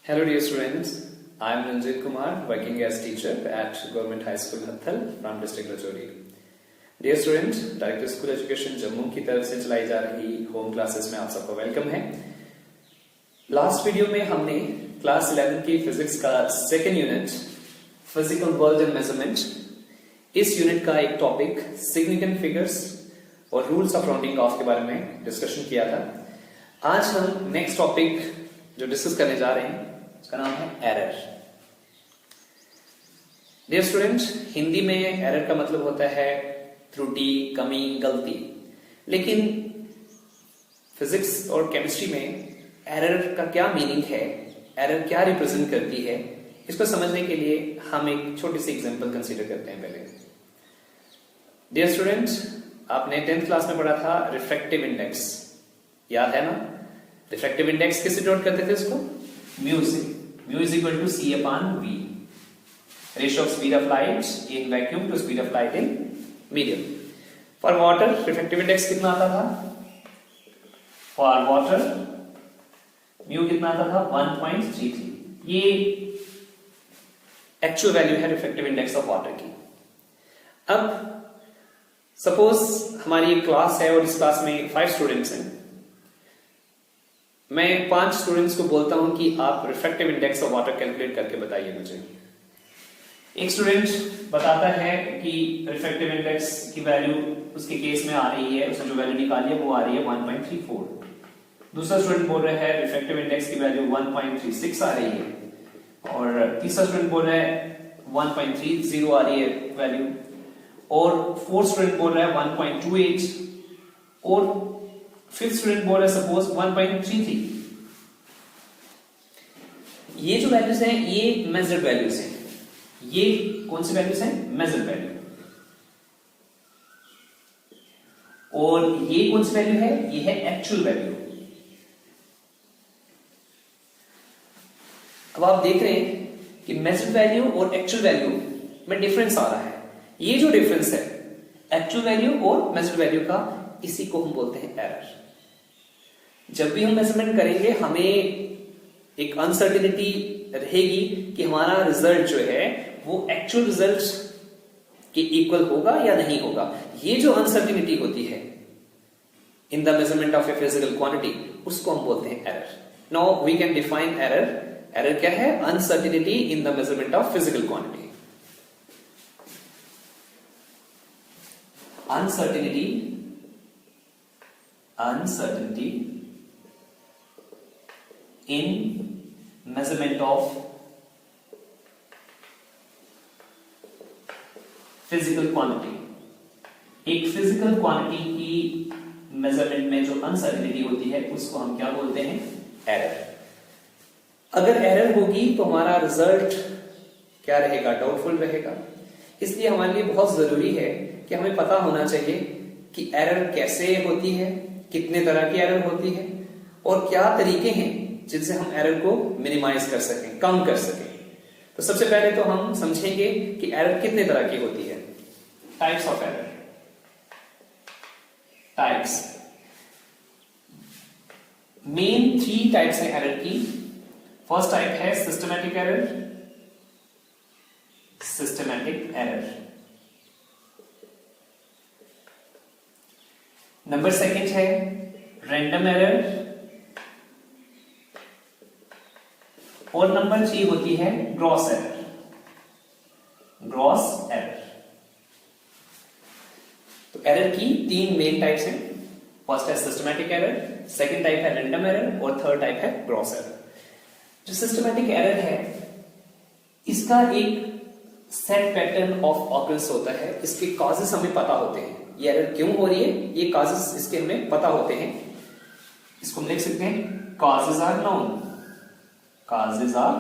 Hello dear students, I am Ranjit Kumar working as teacher at Government High School Hathal from district Rajouri. Dear students, Director School Education Jammu की तरफ से चलाई जा रही home classes में आप सबको वेलकम है। लास्ट वीडियो में हमने क्लास 11 की फिजिक्स का second unit physical world and measurement, इस यूनिट का एक टॉपिक सिग्निफिकेंट फिगर्स और रूल्स ऑफ राउंडिंग ऑफ के बारे में डिस्कशन किया था। आज हम नेक्स्ट टॉपिक जो डिस्कस करने जा रहे हैं उसका नाम है एरर। डियर स्टूडेंट, हिंदी में एरर का मतलब होता है त्रुटि, कमी, गलती, लेकिन फिजिक्स और केमिस्ट्री में एरर का क्या मीनिंग है, एरर क्या रिप्रेजेंट करती है, इसको समझने के लिए हम एक छोटी सी एग्जांपल कंसीडर करते हैं। पहले डियर स्टूडेंट, आपने 10th क्लास में पढ़ा था रिफ्रैक्टिव इंडेक्स, याद है ना? रिफ्रैक्टिव इंडेक्स किससे डिनोट करते थे इसको? म्यू से। Mu is equal to C upon V, ratio of speed of light in vacuum to speed of light in medium. For water refractive index कितना आता था? फॉर वाटर म्यू कितना आता था? 1.33। ये एक्चुअल वैल्यू है रिफ्रैक्टिव इंडेक्स ऑफ वाटर की। अब सपोज हमारी एक क्लास है और इस क्लास में 5 स्टूडेंट्स हैं। मैं 5 स्टूडेंट्स को बोलता हूं कि आप refractive index of water calculate करके बताइए मुझे। एक स्टूडेंट बताता है कि रिफ्रैक्टिव इंडेक्स की वैल्यू उसके केस में आ रही है, उसने जो वैल्यू निकाली है वो आ रही है 1.34। दूसरा स्टूडेंट बोल रहा है रिफ्रैक्टिव इंडेक्स की वैल्यू 1.36 आ रही है, और तीसरा स्टूडेंट बोल रहा है 1.30 आ रही है वैल्यू, और फोर्थ स्टूडेंट बोल रहा है 1.28, और फिफ्थ स्टूडेंट बोल रहा है सपोज 1.33। ये जो वैल्यूज हैं ये मेजर्ड वैल्यूज हैं। ये कौन सी वैल्यूज हैं? Measured value. और ये कौन सी वैल्यू है? ये है एक्चुअल वैल्यू। अब आप देख रहे हैं कि मेजर्ड वैल्यू और एक्चुअल वैल्यू में डिफरेंस आ रहा है। ये जो डिफरेंस है एक्चुअल वैल्यू और मेजर्ड वैल्यू का, इसी को हम बोलते हैं एरर। जब भी हम मेजरमेंट करेंगे हमें एक अनसर्टेनिटी रहेगी कि हमारा रिजल्ट जो है वो एक्चुअल रिजल्ट के इक्वल होगा या नहीं होगा। ये जो अनसर्टेनिटी होती है in the measurement of a physical quantity, उसको हम बोलते हैं error. Now we can define error. Error क्या है? Uncertainty in the measurement of physical quantity. Uncertainty in measurement of physical quantity। एक फिजिकल क्वांटिटी की मेजरमेंट में जो अनसर्टेनिटी होती है उसको हम क्या बोलते हैं? एरर। अगर एरर होगी तो हमारा रिजल्ट क्या रहेगा? डाउटफुल रहेगा। इसलिए हमारे लिए बहुत जरूरी है कि हमें पता होना चाहिए कि एरर कैसे होती है, कितने तरह की एरर होती है, और क्या तरीके हैं जिनसे हम एरर को मिनिमाइज कर सकें, कम कर सकें। तो सबसे पहले तो हम समझेंगे कि एरर कितने तरह की होती है। Types of error. Types, main 3 types हैं एरर की। फर्स्ट टाइप है systematic error. Systematic error. Number second है रैंडम एरर, और नंबर 3 होती है ग्रॉस एरर। Gross error. तो एरर की 3 मेन टाइप्स हैं। फर्स्ट है सिस्टमैटिक एरर, सेकंड टाइप है रैंडम एरर, और थर्ड टाइप है ग्रॉस एरर। जो सिस्टमैटिक एरर है इसका एक सेट पैटर्न ऑफ ऑकरेंस होता है। इसके कॉजेस हमें पता होते हैं, ये एरर क्यों हो रही है, ये कॉजेस इसके हमें पता होते हैं। इसको हम लिख सकते हैं causes are known. Causes are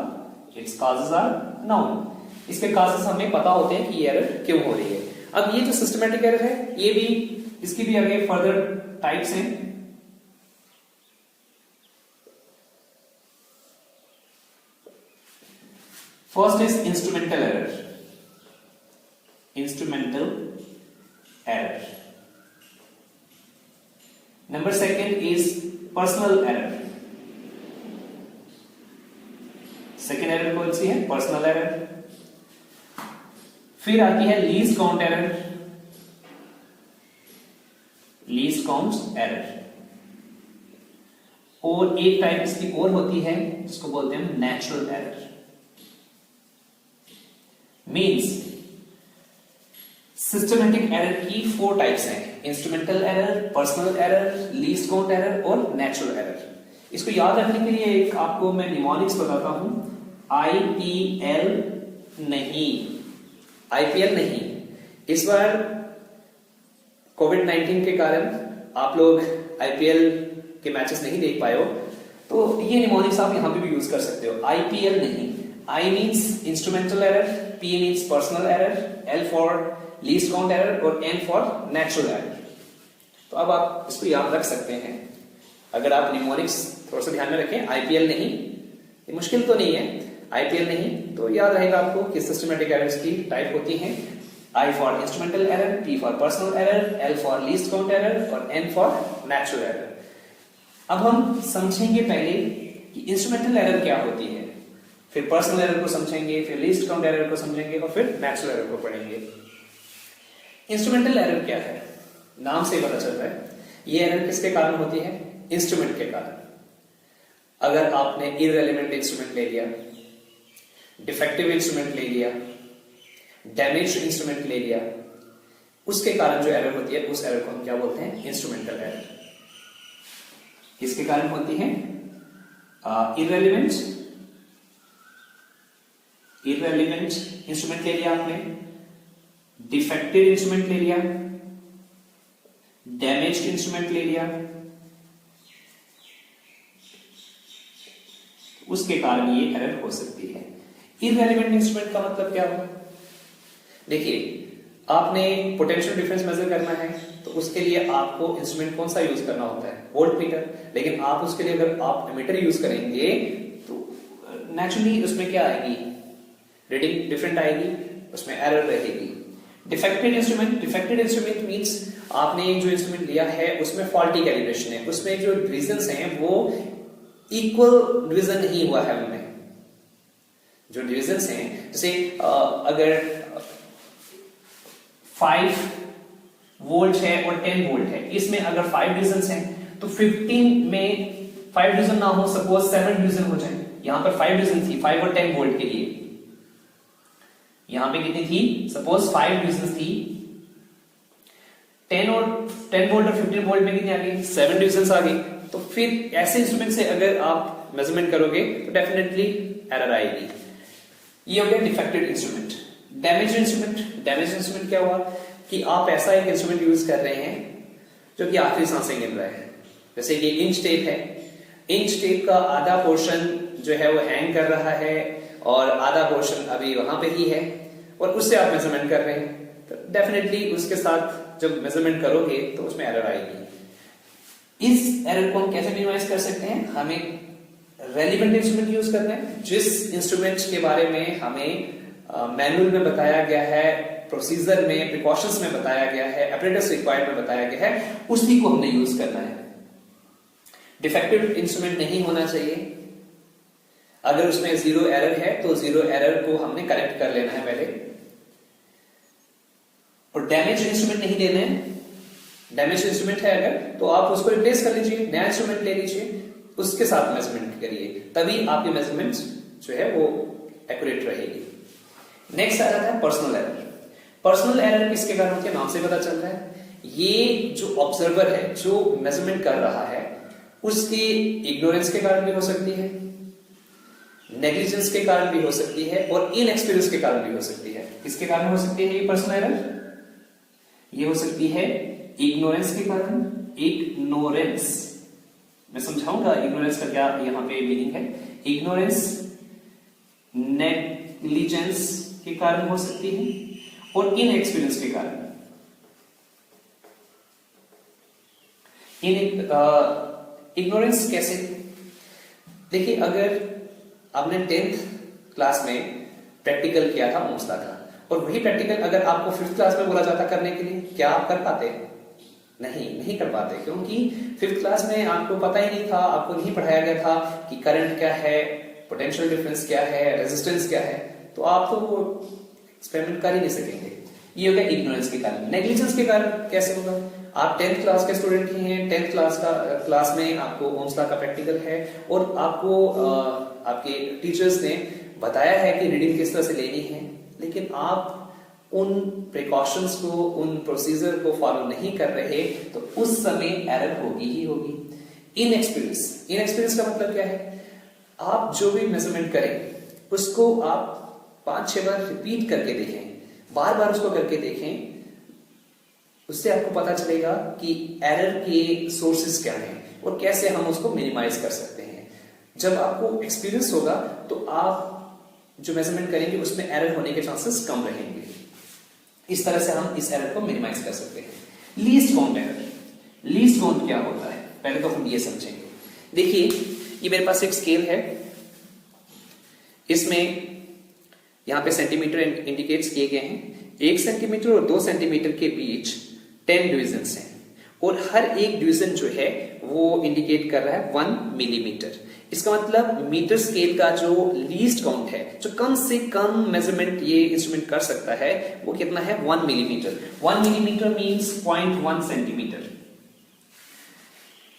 known। इसके causes हमें पता होते हैं कि ये एरर क्यों हो रही है। अब ये जो सिस्टमैटिक एरर है ये भी, इसकी भी आगे फर्दर टाइप्स हैं। First is instrumental error. Instrumental error. Number second is personal error. सी है पर्सनल एरर, फिर आती है least count error, least count error, और एक टाइप इसकी और होती है जिसको बोलते हैं natural error. Means systematic error की 4 टाइप्स हैं, instrumental error, personal error, least count error और नेचुरल एरर। इसको याद रखने के लिए एक आपको मैं निमोनिक्स बताता हूं, IPL नहीं, IPL नहीं। इस बार कोविड-19 के कारण आप लोग IPL के मैचेस नहीं देख पाए हो, तो ये निमोनिक्स आप यहां पे भी यूज कर सकते हो। IPL नहीं, I means instrumental error, P means personal error, L for least count error और N for नेचुरल एरर। तो अब आप इसको याद रख सकते हैं। अगर आप निमोनिक्स थोड़ा सा ध्यान में रखें, IPL नहीं, ये मुश्किल तो नहीं है, IPL नहीं, तो याद रहेगा आपको कि सिस्टमैटिक एरर्स की टाइप होती हैं I for instrumental error, P for personal error, L for least count error और N for नेचुरल एरर। अब हम समझेंगे पहले कि इंस्ट्रूमेंटल एरर क्या होती है, फिर पर्सनल एरर को समझेंगे, फिर लीस्ट काउंट एरर को समझेंगे और फिर नेचुरल एरर को पढ़ेंगे। इंस्ट्रूमेंटल एरर क्या है? नाम से पता चल रहा है, ये एरर किसके कारण होती है? इंस्ट्रूमेंट के कारण। अगर आपने इररेलेवेंट इंस्ट्रूमेंट ले लिया, डिफेक्टिव इंस्ट्रूमेंट ले लिया, डैमेज इंस्ट्रूमेंट ले लिया, उसके कारण जो एरर होती है उस एरर को हम क्या बोलते हैं? Instrumental error. किसके कारण होती है? इररेलेवेंट इंस्ट्रूमेंट ले लिया आपने, डिफेक्टिव इंस्ट्रूमेंट ले लिया, डैमेज्ड इंस्ट्रूमेंट ले लिया, उसके कारण ये एरर हो सकती है। इररेलेवेंट इंस्ट्रूमेंट का मतलब क्या हुआ? देखिए, आपने पोटेंशियल डिफरेंस मेजर करना है तो उसके लिए आपको इंस्ट्रूमेंट कौन सा यूज करना होता है? वोल्टमीटर। लेकिन आप उसके लिए अगर आप एमीटर यूज करेंगे तो नेचुरली उसमें क्या आएगी? रीडिंग डिफरेंट आएगी, उसमें एरर रहेगी। डिफेक्टेड इंस्ट्रूमेंट मींस आपने जो इंस्ट्रूमेंट लिया है उसमें फॉल्टी कैलिब्रेशन है, उसमें जो डिविजन्स हैं वो इक्वल डिवीजन नहीं हुआ है उनमें। जो डिविजन्स हैं, जैसे अगर 5 वोल्ट है और 10 वोल्ट है, इसमें अगर 5 डिविजन्स हैं तो 15 में 5 डिवीजन ना हो, सपोज 7 डिवीजन हो जाए। यहां पर 5 डिवीजन थी 5 और 10 वोल्ट के लिए, यहां पे कितनी थी? सपोज 5 डिवीजन थी, 10 वोल्ट और 15 वोल्ट में कितनी आ गई? 7 डिवीजन आ गई। तो फिर ऐसे इंस्ट्रूमेंट से अगर आप मेजरमेंट करोगे तो डेफिनेटली एरर आएगी। ये हो गया डिफेक्टेड इंस्ट्रूमेंट। डैमेज इंस्ट्रूमेंट क्या हुआ कि आप ऐसा एक इंस्ट्रूमेंट यूज कर रहे हैं जो कि आखिरी सांसें गिन रहा है। जैसे कि इंच टेप है, इंच टेप का आधा पोर्शन जो है वो हैंग कर रहा है और आधा पोर्शन अभी वहां पे ही है, और उससे आप मेजरमेंट कर रहे हैं, तो डेफिनेटली उसके साथ जब मेजरमेंट करोगे तो उसमें एरर आएगी। इस एरर को हम कैसे मिनिमाइज कर सकते हैं? हमें रेलिवेंट इंस्ट्रूमेंट यूज करना है। जिस इंस्ट्रूमेंट के बारे में हमें मैनुअल में बताया गया है, प्रोसीजर में, प्रिकॉशंस में बताया गया है, एपरेटस रिक्वायर्ड में बताया गया है, उसी को हमने यूज करना है। डिफेक्टिव इंस्ट्रूमेंट नहीं होना चाहिए। अगर उसमें 0 एरर है तो 0 एरर को हमने करेक्ट कर लेना है पहले। और डैमेज इंस्ट्रूमेंट नहीं देना है। डैमेज इंस्ट्रूमेंट है अगर, तो आप उसको रिप्लेस कर लीजिए, नया इंस्ट्रूमेंट ले लीजिए, उसके साथ मेजरमेंट करिए, तभी आपकी मेजरमेंट जो है वो एक्यूरेट रहेगी। नेक्स्ट आ जाता है पर्सनल एरर। पर्सनल एरर किसके कारण होती है? नाम से पता चल रहा है, ये जो ऑब्जर्वर है, जो मेजरमेंट कर रहा है, उसकी इग्नोरेंस के कारण भी हो सकती है, नेग्लिजेंस के कारण भी हो सकती है और इनएक्सपीरियंस के कारण भी हो सकती है। किसके कारण हो सकती है ये पर्सनल एरर? ये हो सकती है इग्नोरेंस के कारण। इग्नोरेंस, मैं समझाऊंगा इग्नोरेंस का क्या यहां पे मीनिंग है। इग्नोरेंस, नेग्लिजेंस के कारण हो सकती है और इनएक्सपीरियंस के कारण। इग्नोरेंस कैसे? देखिए, अगर आपने 10th क्लास में प्रैक्टिकल किया था ओम्सला का, और वही प्रैक्टिकल अगर आपको 5th क्लास में बोला जाता करने के लिए, क्या आप कर पाते? नहीं कर पाते, क्योंकि 5th क्लास में आपको पता ही नहीं था, आपको नहीं पढ़ाया गया था कि करंट क्या है, पोटेंशियल डिफरेंस क्या है, रेजिस्टेंस क्या है, तो आप तो वो एक्सपेरिमेंट कर ही नहीं सकेंगे। ये हो गया इग्नोरेंस के कारण। नेग्लिजेंस के कारण कैसे होगा? आप 10th क्लास के स्टूडेंट ही हैं, 10th क्लास में आपको ओम्स लॉ का प्रैक्टिकल है और आपको आपके टीचर्स ने बताया है कि रीडिंग किस तरह से लेनी है, लेकिन आप उन प्रिकॉशंस को, उन प्रोसीजर को फॉलो नहीं कर रहे, तो उस समय एरर होगी ही होगी। इनएक्सपीरियंस का मतलब क्या है? आप जो भी मेजरमेंट करें उसको आप 5-6 बार रिपीट करके देखें, बार बार उसको करके देखें, उससे आपको पता चलेगा कि एरर के सोर्सेस क्या हैं और कैसे हम उसको मिनिमाइज कर सकते हैं। जब आपको एक्सपीरियंस होगा तो आप जो मेजरमेंट करेंगे उसमें एरर होने के चांसेस कम रहेंगे। इस तरह से हम इस एरर को मिनिमाइज कर सकते हैं। Least count error, least count क्या होता है पहले तो हम ये समझेंगे। देखिए, ये मेरे पास एक स्केल है, इसमें यहां पे सेंटीमीटर इंडिकेट्स किए गए हैं। 1 सेंटीमीटर और 2 सेंटीमीटर के बीच 10 डिविजन्स हैं और हर एक डिवीजन जो है वो इंडिकेट कर रहा है 1 मिलीमीटर। इसका मतलब मीटर स्केल का जो लीस्ट काउंट है, जो कम से कम मेजरमेंट ये इंस्ट्रूमेंट कर सकता है, वो कितना है? 1 millimetre. 1 millimetre means 0.1 centimetre.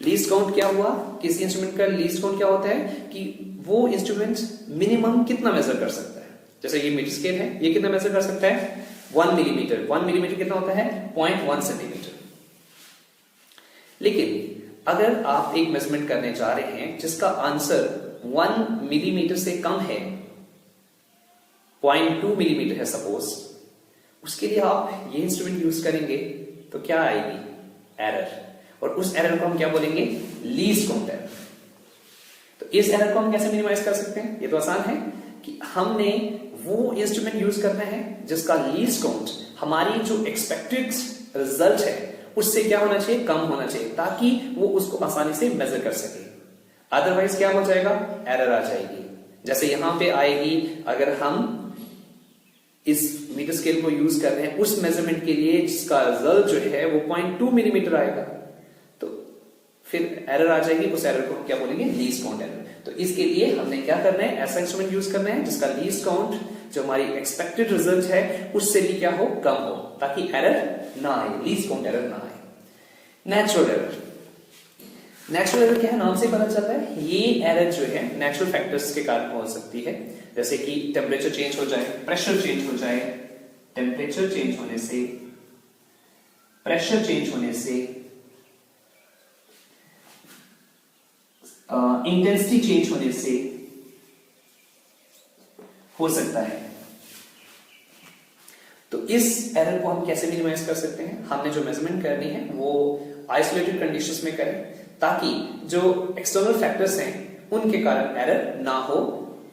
Least count क्या हुआ? किसी इंस्ट्रूमेंट का लीस्ट काउंट क्या होता है कि वो इंस्ट्रूमेंट मिनिमम कितना मेजर कर सकता है। जैसे ये मीटर स्केल है, ये कितना मेजर कर सकता है? 1 मिलीमीटर। 1 मिलीमीटर कितना होता है? 0.1 सेंटीमीटर। लेकिन अगर आप एक मेजरमेंट करने जा रहे हैं जिसका आंसर 1 मिलीमीटर से कम है, 0.2 मिलीमीटर है सपोज, उसके लिए आप ये इंस्ट्रूमेंट यूज करेंगे तो क्या आएगी? एरर। और उस एरर को हम क्या बोलेंगे? Least count error. तो इस एरर को हम कैसे मिनिमाइज कर सकते हैं? ये तो आसान है कि हमने वो इंस्ट्रूमेंट यूज करना है जिसका लीस्ट काउंट हमारी जो एक्सपेक्टेड रिजल्ट है उससे क्या होना चाहिए? कम होना चाहिए, ताकि वो उसको आसानी से मेजर कर सके। अदरवाइज क्या हो जाएगा? एरर आ जाएगी। जैसे यहां पे आएगी, अगर हम इस मीटर स्केल को यूज कर रहे हैं उस मेजरमेंट के लिए जिसका रिजल्ट जो है वो 0.2 मिलीमीटर आएगा, तो फिर एरर आ जाएगी। उस एरर को हम क्या बोलेंगे? Least count error. तो इसके लिए हमने क्या करना है? ऐसा इंस्ट्रूमेंट यूज करना है जिसका लीस्ट काउंट, जो हमारी एक्सपेक्टेड रिजल्ट है, उससे भी क्या हो? कम हो, ताकि एरर ना आए, लीस्ट काउंट एरर ना आए। Natural error. नेचुरल एरर क्या है? नाम से पता चलता है, ये एरर जो है नेचुरल फैक्टर्स के कारण हो सकती है। जैसे कि टेम्परेचर चेंज हो जाए, प्रेशर चेंज हो जाए, टेम्परेचर चेंज होने से, प्रेशर चेंज होने से, इंटेंसिटी चेंज होने से हो सकता है। तो इस एरर को हम कैसे मिनिमाइज कर सकते हैं? हमने जो मेजरमेंट करनी है वो आइसोलेटेड कंडीशंस में करें, ताकि जो एक्सटर्नल फैक्टर्स हैं उनके कारण एरर ना हो,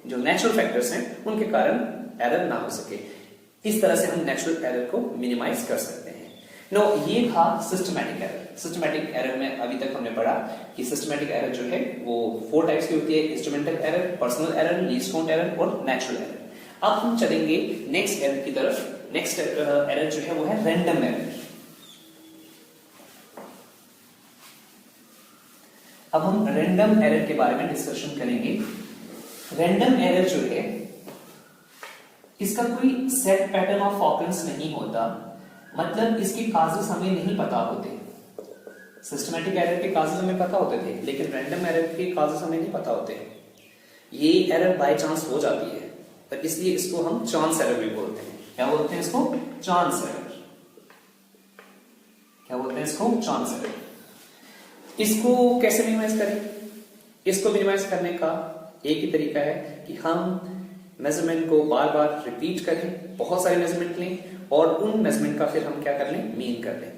जो नेचुरल फैक्टर्स हैं उनके कारण एरर ना हो सके। इस तरह से हम नेचुरल एरर को मिनिमाइज कर सकते हैं। नो, ये था सिस्टमैटिक एरर। सिस्टमैटिक एरर में अभी तक हमने पढ़ा कि सिस्टमैटिक एरर जो है वो 4 टाइप्स की होती है: instrumental error, personal error, least count error और नेचुरल एरर। अब हम चलेंगे नेक्स्ट एरर की तरफ। नेक्स्ट एरर जो है वो है रैंडम एरर। अब हम रैंडम एरर के बारे में डिस्कशन करेंगे। रैंडम एरर जो है, इसका कोई सेट पैटर्न ऑफ ऑकरेंस नहीं होता, मतलब इसके काजेस हमें नहीं पता होते। सिस्टमैटिक एरर के काजेस हमें पता होते थे, लेकिन रैंडम एरर के काजेस हमें नहीं पता होते। ये एरर बाय चांस हो जाती है, तो इसलिए इसको हम चांस एरर भी बोलते हैं। क्या बोलते हैं इसको? Chance error. क्या बोलते हैं इसको? Chance error. इसको कैसे मिनिमाइज करें? इसको मिनिमाइज करने का एक ही तरीका है कि हम मेजरमेंट को बार बार रिपीट करें, बहुत सारे मेजरमेंट लें और उन मेजरमेंट का फिर हम क्या कर लें? मीन कर लें,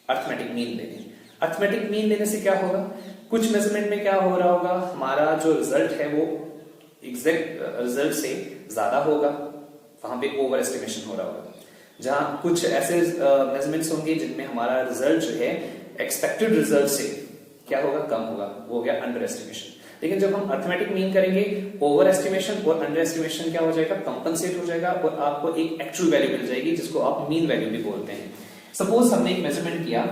अर्थमेटिक मीन ले लें। अर्थमेटिक मीन लेने से क्या होगा? कुछ मेजरमेंट में क्या हो रहा होगा, हमारा जो रिजल्ट है वो एग्जैक्ट रिजल्ट से ज्यादा होगा, वहां पे ओवर एस्टिमेशन हो रहा होगा। जहां कुछ ऐसे मेजरमेंट्स होंगे जिनमें हमारा रिजल्ट जो है एक्सपेक्टेड रिजल्ट से क्या होगा? कम होगा, वो हो गया अंडर एस्टिमेशन। लेकिन जब हम अर्थमेटिक मीन करेंगे, ओवर एस्टिमेशन और अंडर एस्टिमेशन क्या हो जाएगा? कंपनसेट हो जाएगा और आपको एक एक्चुअल वैल्यू मिल जाएगी, जिसको आप मीन वैल्यू भी बोलते हैं। सपोज हमने एक मेजरमेंट किया,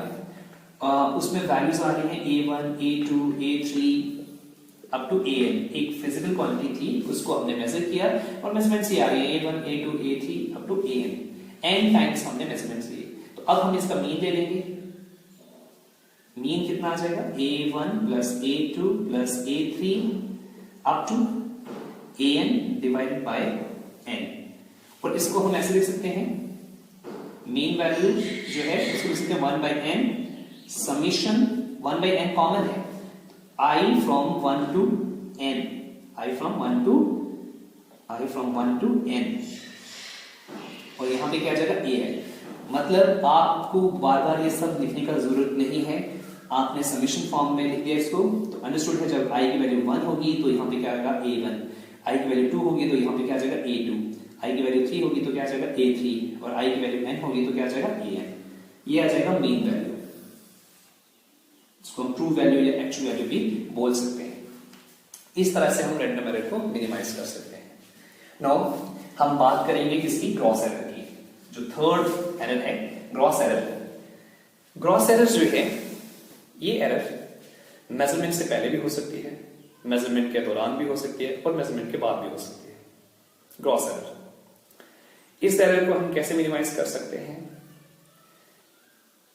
उसमें वैल्यूज आ रही हैं A1, A2, A3, up to an एक फिजिकल क्वांटिटी थी, उसको हमने मेजर किया और मेजरमेंट्स ये आ रही है a1 a2 a3 up to n times हमने मेजरमेंट्स लिए। तो अब हम इसका मीन ले लेंगे। मीन कितना आ जाएगा, a1 plus a2 plus a3 up to an divided by n। और इसको हम ऐसे लिख सकते हैं, मीन वैल्यू जो है इसको लिख सकते हैं 1 by n summation 1 by n common है, I from 1 to n, I from 1 to n, और यहां पे क्या आ जाएगा a है। मतलब आपको बार बार ये सब लिखने का जरूरत नहीं है, आपने समीशन फॉर्म में लिख दिया इसको तो अंडरस्टूड है। जब i की वैल्यू 1 होगी तो यहां पे क्या आएगा a1, i की वैल्यू 2 होगी तो यहां पे क्या आ जाएगा a2, i की वैल्यू 3 होगी तो क्या आ जाएगा a3 और i की वैल्यू n होगी तो क्या आ जाएगा an। ये आ जाएगा मीन वैल्यू, इसको हम ट्रू वैल्यू या एक्चुअल वैल्यू भी बोल सकते हैं। इस तरह से हम रैंडम एरर को मिनिमाइज कर सकते हैं। नाउ हम बात करेंगे किसकी, ग्रॉस एरर की। जो थर्ड एरर है ग्रॉस एरर। ग्रॉस एरर जो है ये एरर मेजरमेंट से पहले भी हो सकती है, मेजरमेंट के दौरान भी हो सकती है और मेजरमेंट के बाद भी हो सकती है। ग्रॉस एरर, इस एरर को हम कैसे मिनिमाइज कर सकते हैं?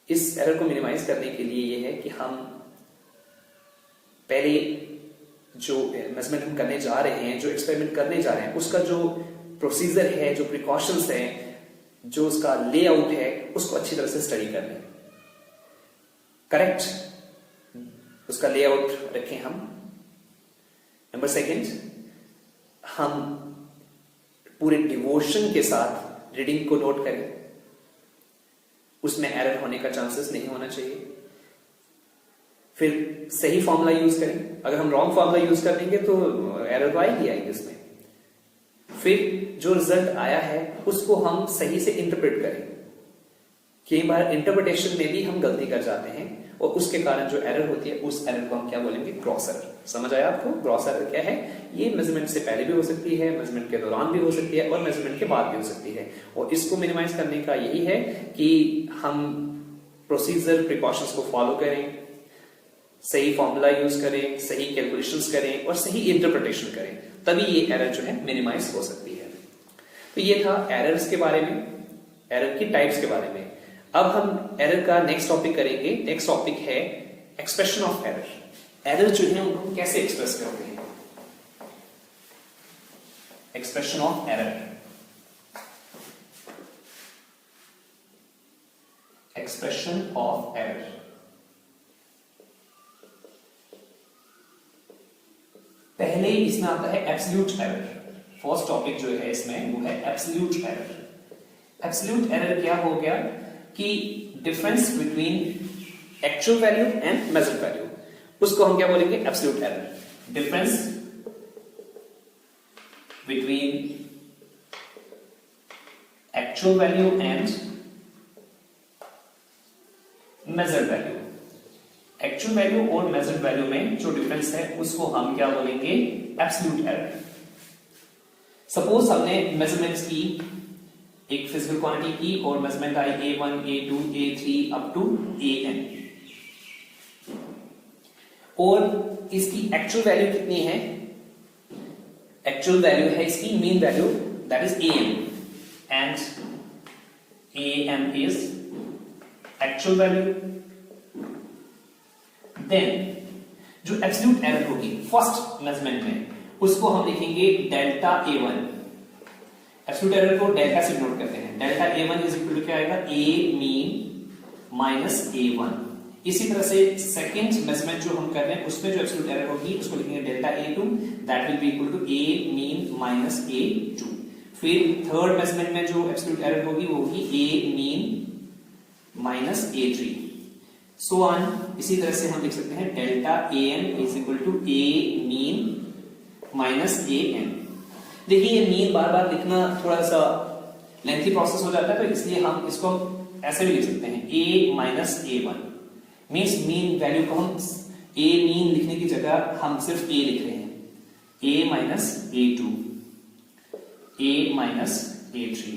इस एरर को मिनिमाइज करने के लिए ये है कि हम पहले जो मेजरमेंट हम करने जा रहे हैं, जो एक्सपेरिमेंट करने जा रहे हैं, उसका जो प्रोसीजर है, जो प्रिकॉशंस है, जो उसका लेआउट है, उसको अच्छी तरह से स्टडी कर लें। करेक्ट उसका लेआउट रखें हम। नंबर सेकंड, हम पूरे डिवोशन के साथ रीडिंग को नोट करें, उसमें एरर होने का चांसेस नहीं होना चाहिए। फिर सही फॉर्मूला यूज करें, अगर हम रॉन्ग फॉर्मूला यूज कर देंगे तो एरर तो आएगी इसमें। फिर जो रिजल्ट आया है उसको हम सही से इंटरप्रेट करें। कई बार इंटरप्रिटेशन में भी हम गलती कर जाते हैं और उसके कारण जो एरर होती है उस एरर को हम क्या बोलेंगे, ग्रॉस एरर। समझ आया आपको? ग्रॉस एरर क्या है? ये मेजरमेंट से पहले भी हो सकती है, मेजरमेंट के दौरान भी हो सकती है और मेजरमेंट के बाद भी हो सकती है। और इसको मिनिमाइज करने का यही है कि हम प्रोसीजर प्रिकॉशंस को फॉलो करें, सही फॉर्मूला यूज करें, सही कैलकुलेशंस करें और सही इंटरप्रिटेशन करें, तभी ये एरर जो है मिनिमाइज हो सकती है। तो ये था एरर्स के बारे में, एरर की टाइप्स के बारे में। अब हम एरर का नेक्स्ट टॉपिक करेंगे। नेक्स्ट टॉपिक है एक्सप्रेशन ऑफ एरर। एरर जो है उनको कैसे एक्सप्रेस करते हैं, expression of error. Expression of error, पहले इसमें आता है एब्सोल्यूट एरर। फर्स्ट टॉपिक जो है इसमें वो है एब्सोल्यूट एरर। एब्सोल्यूट एरर क्या हो गया कि difference between actual value and measured value, उसको हम क्या बोलेंगे, absolute error. Difference between actual value and measured value. Actual value और मेजर्ड वैल्यू में जो डिफरेंस है उसको हम क्या बोलेंगे, एब्सोल्यूट एरर। सपोज हमने मेजरमेंट्स की, एक फिजिकल क्वांटिटी की और मेजरमेंट आई a1 a2 a3 up to an, और इसकी एक्चुअल वैल्यू कितनी है? एक्चुअल वैल्यू है इसकी mean value, that is am, and am is actual value. Then जो एब्सोल्यूट एरर होगी फर्स्ट मेजरमेंट में, उसको हम लिखेंगे डेल्टा a1। एब्सोल्यूट एरर को डेल्टा से नोट करते हैं। Delta a1 is equal to क्या आएगा, a मीन माइनस a1। इसी तरह से सेकंड मेजरमेंट जो हम कर रहे हैं उसमें जो एब्सोल्यूट एरर होगी उसको लिखेंगे delta a2, that will be equal to a mean minus a2। फिर थर्ड मेजरमेंट में जो एब्सोल्यूट एरर होगी वो होगी a mean minus a3, so on. इसी तरह से हम लिख सकते हैं delta an is equal to a mean minus an। देखिए ये मीन बार बार लिखना थोड़ा सा लेंथी प्रोसेस हो जाता है, तो इसलिए हम इसको ऐसे भी लिख सकते हैं a minus a1। Means mean value को हम a मीन लिखने की जगह हम सिर्फ a लिख रहे हैं, a minus a2, a minus a3,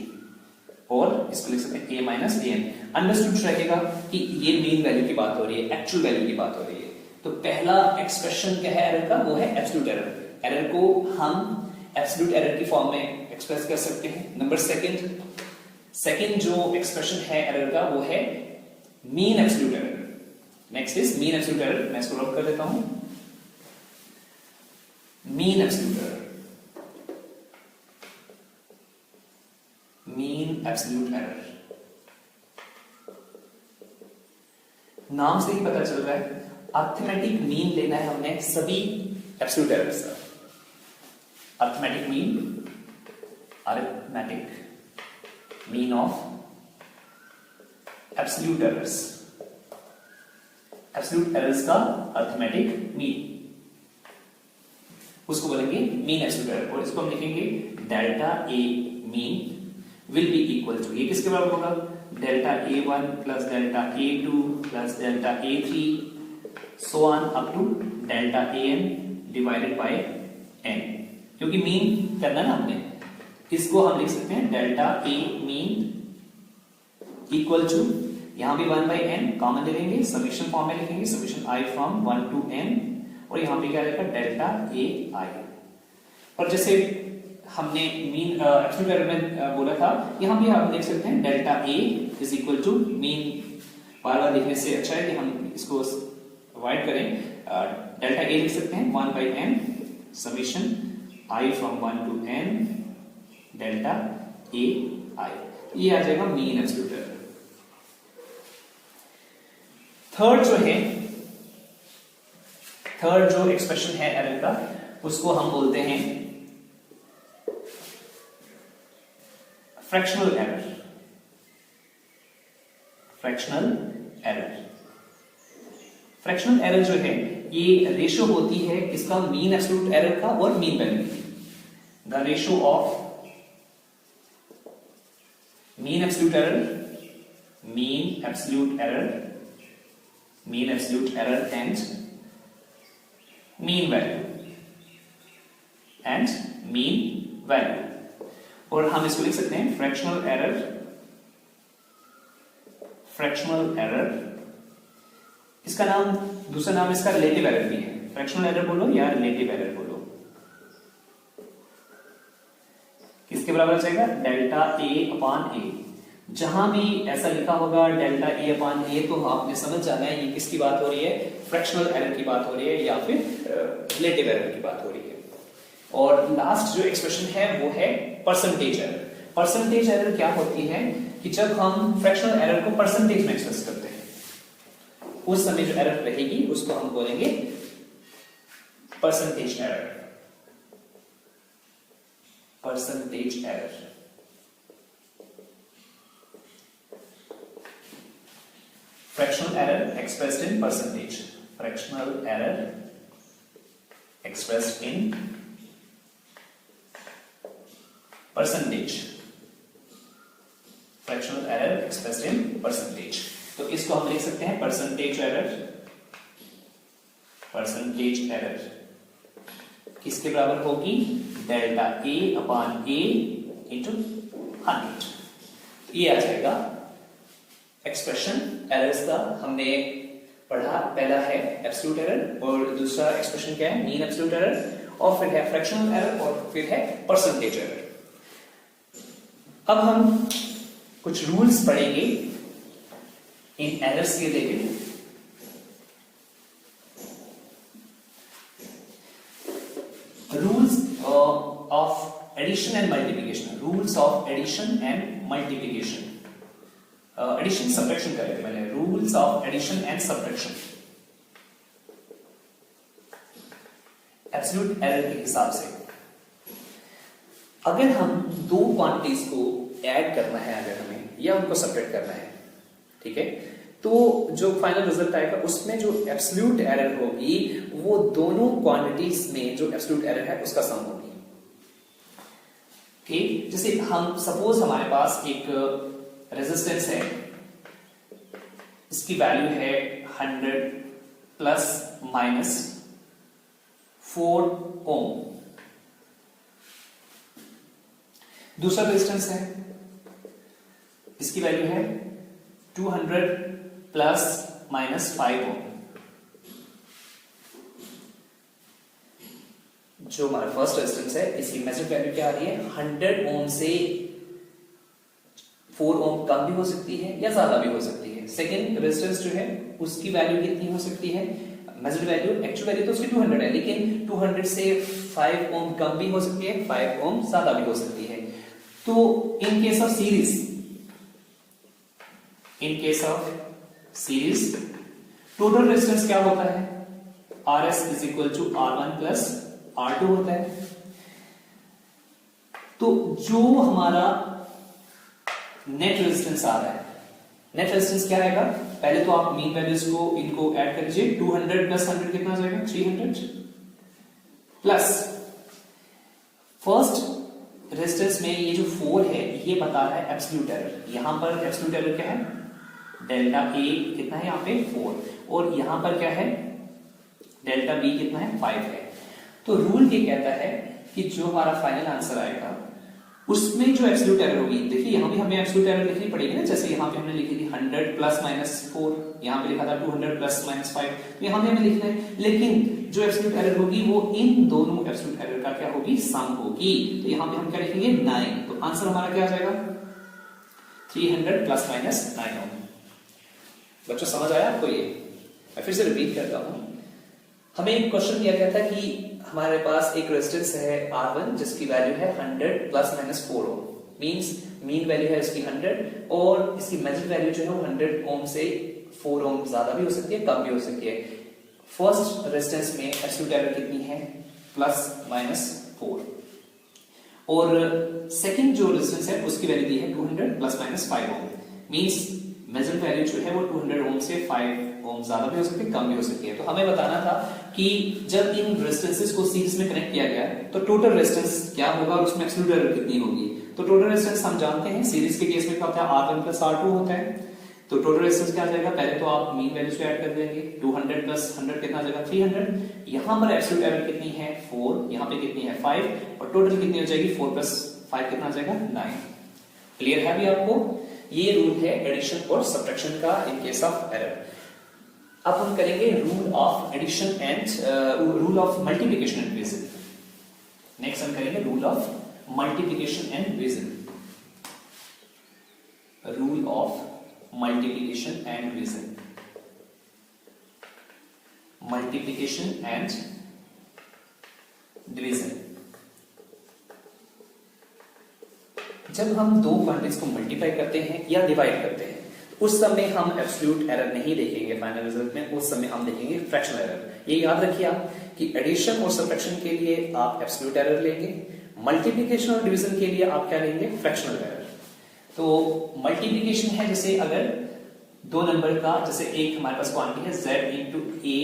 और इसको लिख सकते हैं a माइनस an। अंडरस्टूड रहेगा कि ये मीन वैल्यू की बात हो रही है, एक्चुअल वैल्यू की बात हो रही है। तो पहला एक्सप्रेशन क्या है एरर का, वो है एब्सोल्यूट एरर। एरर को हम एब्सोल्यूट एरर की फॉर्म में एक्सप्रेस कर सकते हैं। नंबर सेकंड जो एक्सप्रेशन है एरर का वो है mean absolute error. Next is mean absolute error. मैं इसको नोट कर देता हूं, mean absolute error, mean absolute error. नाम से ही पता चल रहा है अर्थमेटिक मीन लेना है हमने सभी एब्सोल्यूट एरर्स का। Arithmetic mean of absolute errors, absolute errors का अर्थमेटिक मीन, उसको बोलेंगे मीन एब्सोल्यूट एरर। और इसको हम लिखेंगे delta A mean will be equal to, ये किसके बराबर होगा, delta A1 plus delta A2 plus delta A3 so on up to delta AN divided by n, क्योंकि मीन करना ना हमने, इसको हम लिख सकते हैं delta A mean equal to, यहां भी 1 बाय n कॉमन ले लेंगे, समेशन फॉर्म में लिखेंगे, summation I from 1 to n, और यहां पे क्या रहेगा डेल्टा AI। और जैसे हमने मीन एब्सोल्यूट एरर में बोला था, यहां भी आप देख सकते हैं delta A is equal to mean, बार बार लिखने से अच्छा है कि हम इसको अवॉइड करें। डेल्टा A लिख सकते हैं 1 by n summation I from 1 to n delta AI, ये आ जाएगा मीन एब्सोल्यूट एरर। थर्ड जो एक्सप्रेशन है एरर का, उसको हम बोलते हैं फ्रैक्शनल एरर। फ्रैक्शनल एरर जो है ये रेशो होती है इसका मीन एब्सोल्यूट एरर का और मीन वैल्यू की। The ratio of mean absolute error and mean value, और हम इसको लिख सकते हैं फ्रैक्शनल एरर। इसका नाम, दूसरा नाम इसका रिलेटिव एरर भी है। फ्रैक्शनल एरर बोलो या रिलेटिव एरर बोलो, किसके बराबर जाएगा, डेल्टा A अपॉन A। जहां भी ऐसा लिखा होगा डेल्टा A अपॉन A, तो आपने समझ जाना है ये किसकी बात हो रही है, फ्रैक्शनल एरर की बात हो रही है या फिर रिलेटिव एरर की बात हो रही है। और लास्ट जो एक्सप्रेशन है वो है परसेंटेज एरर। परसेंटेज एरर क्या होती है कि जब हम फ्रैक्शनल एरर को परसेंटेज में एक्सप्रेस करते हैं, उस समय जो एरर रहेगी उसको हम बोलेंगे percentage error. Fractional error expressed in percentage. Fractional error expressed in percentage. Fractional error expressed in percentage. तो इसको हम लिख सकते हैं परसेंटेज एरर किसके बराबर होगी, delta A upon A into 100। ये आ जाएगा एक्सप्रेशन एरर्स का। हमने पढ़ा, पहला है एब्सोल्यूट एरर और दूसरा एक्सप्रेशन क्या है, मीन एब्सोल्यूट एरर, और फिर है फ्रैक्शनल एरर और फिर है परसेंटेज एरर। अब हम कुछ रूल्स पढ़ेंगे इन एरर्स के related. Rules of addition and multiplication, rules of addition and multiplication. Addition subtraction करेंगे पहले, rules of addition and subtraction absolute error के हिसाब से। अगर हम दो क्वांटिटीज को ऐड करना है, अगर हमें, या उनको सब्ट्रैक्ट करना है, ठीक है, तो जो फाइनल रिजल्ट आएगा उसमें जो एब्सोल्यूट एरर होगी वो दोनों क्वांटिटीज में जो एब्सोल्यूट एरर है उसका सम होगी। ठीक, जैसे हम सपोज हमारे पास एक रेजिस्टेंस है, इसकी वैल्यू है 100 प्लस माइनस 4 ओम। दूसरा रेजिस्टेंस है, इसकी वैल्यू है 200 प्लस माइनस 5 ओम। जो हमारा फर्स्ट रेजिस्टेंस है इसकी मेजर्ड वैल्यू क्या आ रही है, 100 ओम से 4 ओम कम भी हो सकती है या ज्यादा भी हो सकती है। सेकंड रेजिस्टेंस जो है उसकी वैल्यू कितनी हो सकती है, मेजर्ड वैल्यू, एक्चुअल वैल्यू तो उसकी 200 है, लेकिन 200 से 5 ओम कम भी हो सकती है, 5 ओम ज्यादा भी हो सकती है। तो in case of series total resistance क्या होता है, RS is equal to R1 plus R2 होता है। तो जो हमारा नेट रेजिस्टेंस आ रहा है, नेट रेजिस्टेंस क्या आएगा, पहले तो आप मीन वैल्यूज को इनको ऐड कर लीजिए, 200 प्लस 100 कितना आ जाएगा, 300 प्लस फर्स्ट रेजिस्टेंस में ये जो 4 है ये बता रहा है एब्सोल्यूट एरर। यहां पर एब्सोल्यूट एरर क्या है, डेल्टा A कितना है यहाँ पे 4, और यहां पर क्या है डेल्टा B कितना है 5 है। तो रूल ये कहता है कि जो हमारा फाइनल आंसर आएगा उसमें जो एब्सोल्यूट एरर होगी, देखिए यहां भी हमें एब्सोल्यूट एरर लिखनी पड़ेगी ना, जैसे यहां पे हमने लिखी थी 100 प्लस माइनस 4, यहां पे लिखा था 200 प्लस माइनस 5, तो यहां भी हमें लिखना है, लेकिन जो एब्सोल्यूट एरर होगी वो इन दोनों एब्सोल्यूट एरर का क्या होगी, सम होगी। तो यहां पे हम क्या लिखेंगे 9, तो आंसर हमारा क्या आ जाएगा 300 प्लस माइनस 9 ओम। बच्चों समझ आया आपको ये? मैं फिर से रिपीट करता हूं, हमें एक क्वेश्चन दिया गया था कि हमारे पास एक रेजिस्टेंस है R1 जिसकी वैल्यू है 100 प्लस माइनस 4 ओम, मींस मीन वैल्यू है इसकी 100 और इसकी मेजर्ड वैल्यू जो है वो 100 ओम से 4 ओम ज्यादा भी हो सकती है, कम भी हो सकती है। फर्स्ट रेजिस्टेंस में एब्सोल्यूट एरर कितनी है, प्लस माइनस 4, और सेकंड जो रेजिस्टेंस है उसकी वैल्यू दी है 200 प्लस माइनस 5 ओम, मींस मेजर्ड वैल्यू जो है वो 200 ओम से 5 ओम ज्यादा भी हो सकती है, कम भी हो सकती है। तो हमें बताना था कि जब इन रेजिस्टेंसेस को सीरीज में कनेक्ट किया गया तो टोटल रेजिस्टेंस क्या होगा और उसमें एब्सोल्यूट एरर कितनी होगी। तो टोटल रेजिस्टेंस हम जानते हैं, सीरीज के केस में क्या होता है R1 प्लस R2 होता है। तो टोटल रेजिस्टेंस क्या आ जाएगा, पहले तो आप मीन वैल्यूज को ऐड कर देंगे, 200 प्लस 100 कितना आ जाएगा 300, यहां पर एब्सोल्यूट एरर कितनी है 4, यहां पे कितनी है 5, और टोटल कितनी हो जाएगी 4 प्लस 5 कितना आ जाएगा 9। क्लियर है अभी आपको? ये रूल है एडिशन और सब्ट्रैक्शन का इन केस ऑफ एरर। अब हम करेंगे rule of addition and rule of multiplication and division. Next हम करेंगे rule of multiplication and division, rule of multiplication and division, multiplication and division. जब हम दो क्वांटिटीज को मल्टीप्लाई करते हैं या डिवाइड करते हैं उस समय हम एब्सोल्यूट एरर नहीं देखेंगे फाइनल रिजल्ट में, उस समय हम देखेंगे फ्रैक्शनल एरर। ये याद रखिए आप कि एडिशन और सब्ट्रैक्शन के लिए आप एब्सोल्यूट एरर लेंगे, मल्टीप्लिकेशन और डिवीजन के लिए आप क्या लेंगे, फ्रैक्शनल एरर। तो मल्टीप्लिकेशन है जैसे अगर दो नंबर का, जैसे एक हमारे पास क्वांटिटी है z इंटू ए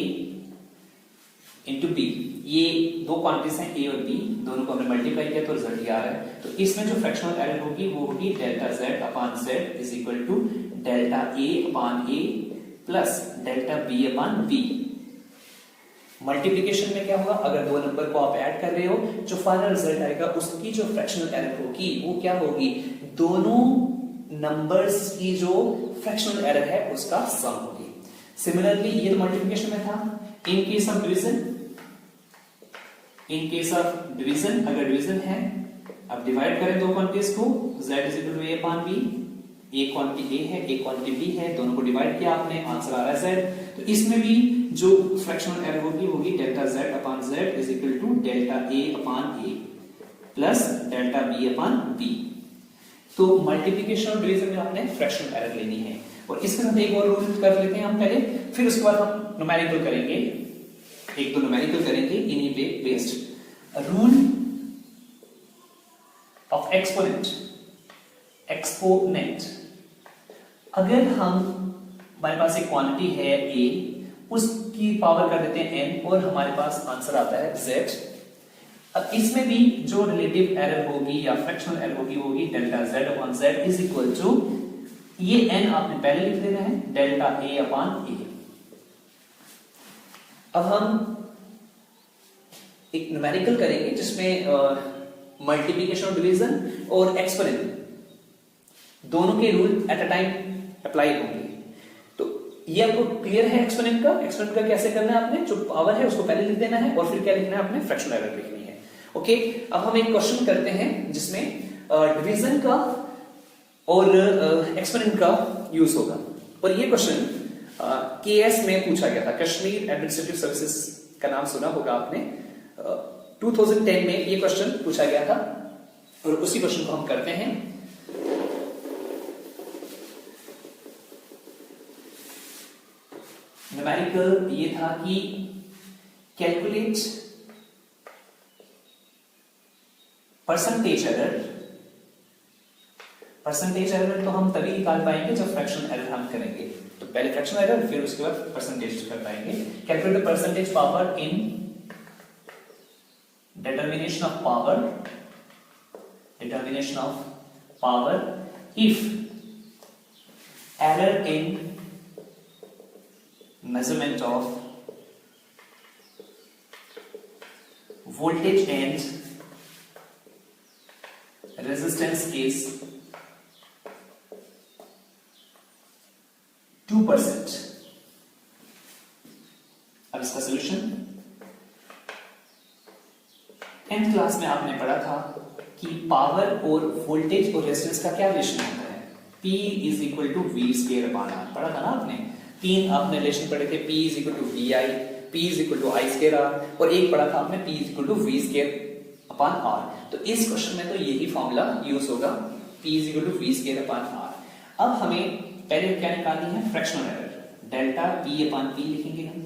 इंटू बी, ये दो क्वांटिटीज हैं a और b, दोनों को हमने मल्टीप्लाई किया तो रिजल्ट ये आ रहा है। तो इसमें जो फ्रैक्शनल एरर होगी वो होगी delta z upon z is equal to delta a upon a plus delta b upon b। Multiplication में क्या होगा, अगर दो नंबर को आप ऐड कर रहे हो, जो फाइनल रिजल्ट आएगा उसकी जो फ्रैक्शनल एरर होगी वो क्या होगी, दोनों नंबर्स की जो फ्रैक्शनल एरर है उसका सम होगी। सिमिलरली ये तो मल्टीप्लिकेशन में था। In case of division, in case of division अगर डिवीजन है, अब डिवाइड करें दो क्वांटिटीज को, z is equal to a upon b, एक क्वांटिटी a है एक क्वांटिटी b है, दोनों को डिवाइड किया आपने, आंसर आ रहा है z। तो इसमें भी जो फ्रैक्शनल एरर होगी वो होगी delta z upon z is equal to delta a upon a plus delta b upon b। तो मल्टीप्लिकेशन और डिवीजन में आपने फ्रैक्शनल एरर लेनी है। और इसके साथ एक और रूल कर लेते हैं हम पहले, फिर उसके बाद हम न्यूमेरिकल करेंगे, एक दो न्यूमेरिकल करेंगे इन्हीं पे based. Rule of exponent, exponent, अगर हम हमारे पास एक क्वांटिटी है a, उसकी पावर कर देते हैं n और हमारे पास आंसर आता है z। अब इसमें भी जो रिलेटिव एरर होगी या फ्रैक्शनल एरर होगी वो होगी delta z upon z is equal to, ये n आपने पहले लिख देना है, डेल्टा a अपॉन a। अब हम एक न्यूमेरिकल करेंगे जिसमें मल्टीप्लिकेशन और डिवीजन और एक्सपोनेंट दोनों के rule at a time apply होंगे। तो ये आपको क्लियर है एक्सपोनेंट का? एक्सपोनेंट का कैसे करना है, आपने जो पावर है उसको पहले लिख देना है और फिर क्या लिखना है, आपने फ्रैक्शनल एरर लिखनी है। ओके, अब हम एक क्वेश्चन करते हैं जिसमें डिवीजन का और एक्सपोनेंट का यूज होगा। और ये क्वेश्चन केएस में पूछा गया था, कश्मीर एडमिनिस्ट्रेटिव सर्विसेज का नाम सुना होगा आपने। 2010 में ये क्वेश्चन पूछा गया था और उसी क्वेश्चन को हम करते हैं। न्यूमेरिकल ये था कि calculate percentage error. Percentage error तो हम तभी निकाल पाएंगे जब फ्रैक्शन एरर हम करेंगे। तो पहले फ्रैक्शन एरर, फिर उसके बाद परसेंटेज कर पाएंगे। Calculate the percentage power in determination of power if error in measurement of voltage and resistance is 2%। अब इसका सॉल्यूशन, 10th क्लास में आपने पढ़ा था कि पावर और वोल्टेज और रेजिस्टेंस का क्या रिलेशन होता है, P is equal to V squared upon R. पढ़ा था ना आपने, 3 आपने रिलेशन पढ़े थे, P is equal to V I, P is equal to I squared R, और एक पढ़ा था आपने P is equal to V squared upon R. तो इस क्वेश्चन में तो यही फॉर्मूला यूज होगा, P is equal to V squared upon R. अब हमें पहले क्या निकालनी है, fractional error, delta P upon P लिखेंगे हम,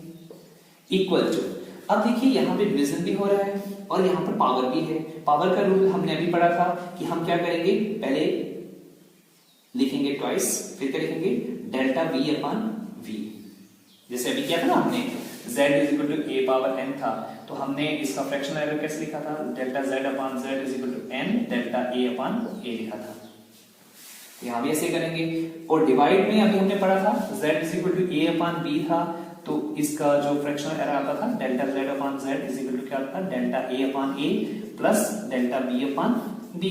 इक्वल टू, अब देखिए यहां पे डिवीजन भी हो रहा है और यहां पर पावर भी है। पावर का रूल हमने अभी पढ़ा था कि हम क्या करेंगे, पहले लिखेंगे ट्वाइस, फिर क्या लिखेंगे, डेल्टा V अपॉन V। जैसे अभी क्या था ना हमने, Z is equal to a power n था, तो हमने इसका फ्रैक्शनल एरर कैसे लिखा था, delta Z upon Z is equal to n delta a upon a लिखा था। यहां भी ऐसे करेंगे। और डिवाइड में अभी हमने पढ़ा था Z is equal to a upon b था, तो इसका जो फ्रैक्शनल एरर आता था delta Z upon Z is equal to क्या आता था, delta a upon a plus delta b upon b।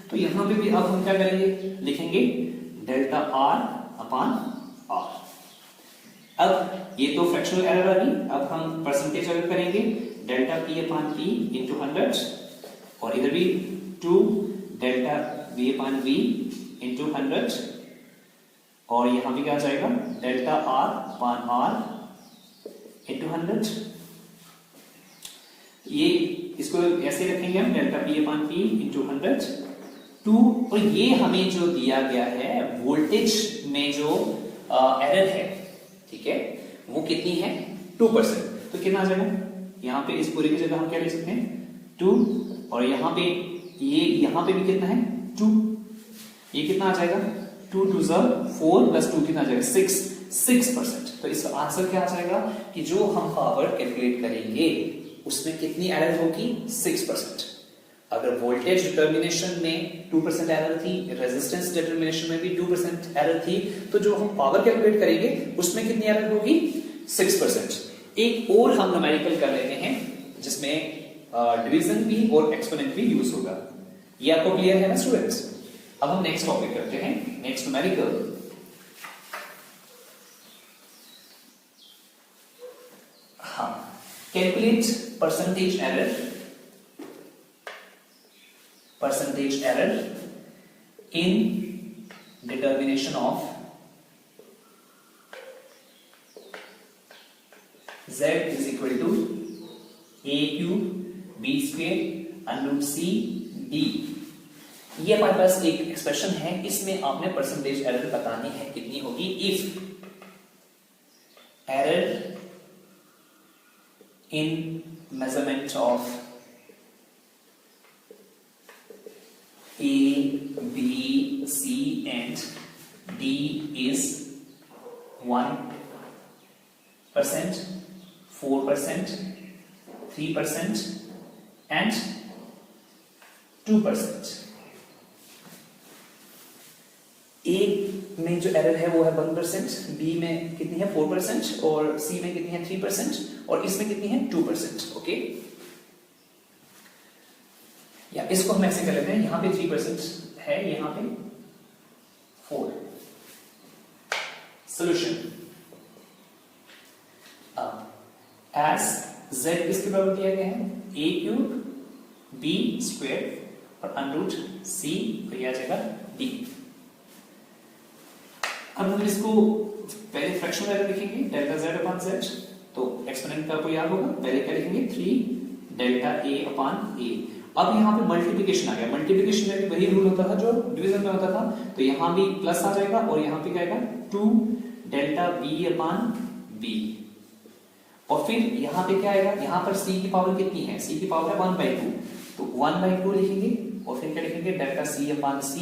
तो यहां पे भी अब हम क्या करेंगे, लिखेंगे डेल्टा r अपॉन r। अब ये तो फ्रैक्शनल एरर आ गई, अब हम परसेंटेज एरर करेंगे, delta p upon p into 100, और इधर भी 2 delta v upon v into 100, और यहां भी क्या आ जाएगा, delta r upon r into 100। ये इसको ऐसे रखेंगे हम, delta p upon p into 100 2, और ये हमें जो दिया गया है वोल्टेज में जो एरर है, ठीक है, वो कितनी है, 2%। तो कितना आ जाएगा, यहां पे इस पूरे की जगह हम क्या लिख सकते हैं, 2, और यहां पे ये यहां पे भी कितना है, 2, ये कितना आ जाएगा, 2 2 4 प्लस 2 कितना आ जाएगा, 6%। तो इसका आंसर क्या आ जाएगा कि जो हम पावर कैलकुलेट करेंगे उसमें कितनी एरर होगी, 6%। अगर वोल्टेज डिटर्मिनेशन में 2% एरर थी, रेजिस्टेंस डिटर्मिनेशन में भी 2% एरर थी, तो जो हम पावर कैलकुलेट करेंगे उसमें कितनी एरर होगी, 6%। एक और हम न्यूमेरिकल कर लेते हैं जिसमें डिवीजन भी और एक्सपोनेंट भी यूज होगा। ये आपको क्लियर है ना स्टूडेंट्स? अब हम नेक्स्ट टॉपिक करते हैं, नेक्स्ट न्यूमेरिकल। हाँ, calculate percentage error in determination of z is equal to a cube b square under c d। ये हमारे पास एक एक्सप्रेशन है, इसमें आपने परसेंटेज एरर बतानी है कितनी होगी। If error in measurement of A, B, C and D is 1%, 4%, 3% and 2%। A में जो एरर है वो है 1%, B में कितनी है 4% और C में कितनी है 3% और इसमें कितनी है 2%। ओके, या इसको हम ऐसे कर लेते हैं, यहां पे 3% है, यहां पे 4। सॉल्यूशन, अब एज z किसके बराबर दिया गया है, a क्यूब b स्क्वायर और अंडरूट c और ये आ जाएगा d। अब हम इसको पहले फ्रैक्शन वैल्यू लिखेंगे डेल्टा z अपॉन z, तो एक्सपोनेंट का आपको याद होगा, पहले क्या लिखेंगे 3 डेल्टा a अपॉन a। अब यहाँ पे मल्टीप्लिकेशन आ गया, मल्टीप्लिकेशन में भी वही रूल होता था जो डिवीजन में होता था, तो यहाँ भी प्लस आ जाएगा और यहाँ पे क्या आएगा 2 डेल्टा b अपॉन b। और फिर यहाँ पे क्या आएगा, यहाँ पर c की पावर कितनी है, c की पावर है 1/2, तो 1/2 लिखेंगे और फिर क्या लिखेंगे डेल्टा c अपॉन c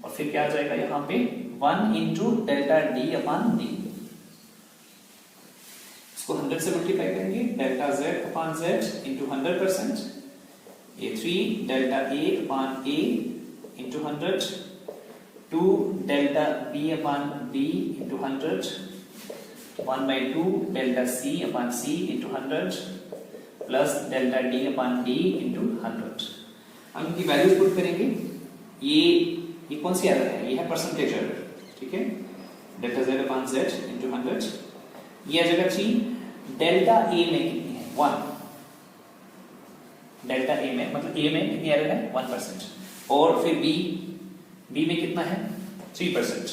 और फिर क्या आ जाएगा यहाँ पे 1 into delta d upon d। इसको 100 से मल्टीप्लाई करेंगे, delta z upon z into 100%, ये 3 delta a upon a into 100, 2 delta b upon b into 100, 1/2 delta c upon c into 100 plus delta d upon d into 100। हम इनकी values put करेंगे, ये कौन सी error है, ये है परसेंटेज एरर, ठीक है, delta z upon z into 100, ये आ जाएगा 3 डेल्टा a में कितनी है 1, डेल्टा a में मतलब a में कितनी एरर है 1%, और फिर b में कितना है 3%,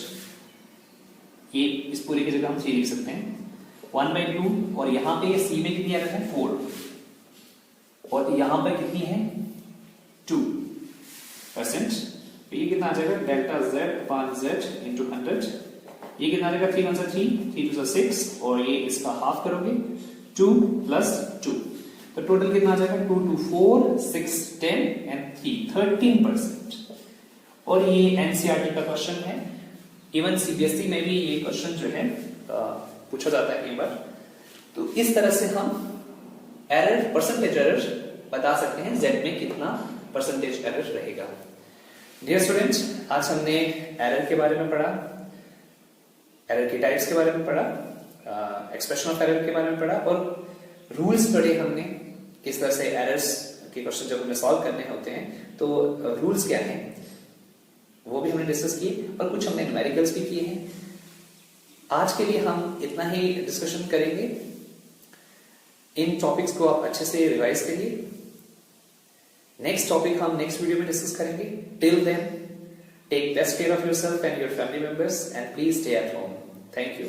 ये इस पूरे की जगह हम 3 लिख सकते हैं 1/2, और यहां पे c में कितनी एरर है 4, और यहां पर कितनी है 2%, तो ये कितना आ जाएगा delta z upon z into 100, ये कितना आ जाएगा 3 1 3 3 2 6, और ये इसका हाफ करोगे 2 प्लस 2, तो टोटल कितना आ जाएगा 2 2 4 6 10 एंड 3 13%। और ये एनसीईआरटी का क्वेश्चन है, इवन सीबीएसई में भी ये क्वेश्चन जो है पूछा जाता है कई बार। तो इस तरह से हम एरर, परसेंटेज एरर बता सकते हैं z में कितना परसेंटेज एरर रहेगा। डियर स्टूडेंट्स, आज हमने एरर के बारे में पढ़ा, एरर की टाइप्स के बारे में पढ़ा, एक्सप्रेशन ऑफ एरर के बारे में पढ़ा, और रूल्स पढ़े हमने, किस तरह से एरर्स के क्वेश्चन जब हमें सॉल्व करने होते हैं तो रूल्स क्या हैं वो भी हमने डिस्कस किए, और कुछ हमने न्यूमेरिकल्स भी किए हैं। आज के लिए हम इतना ही डिस्कशन करेंगे, इन टॉपिक्स को आप अच्छे से रिवाइज करिए। नेक्स्ट टॉपिक हम नेक्स्ट वीडियो में डिस्कस करेंगे। Till then, take best care of yourself and your family members, and please stay at home. Thank you.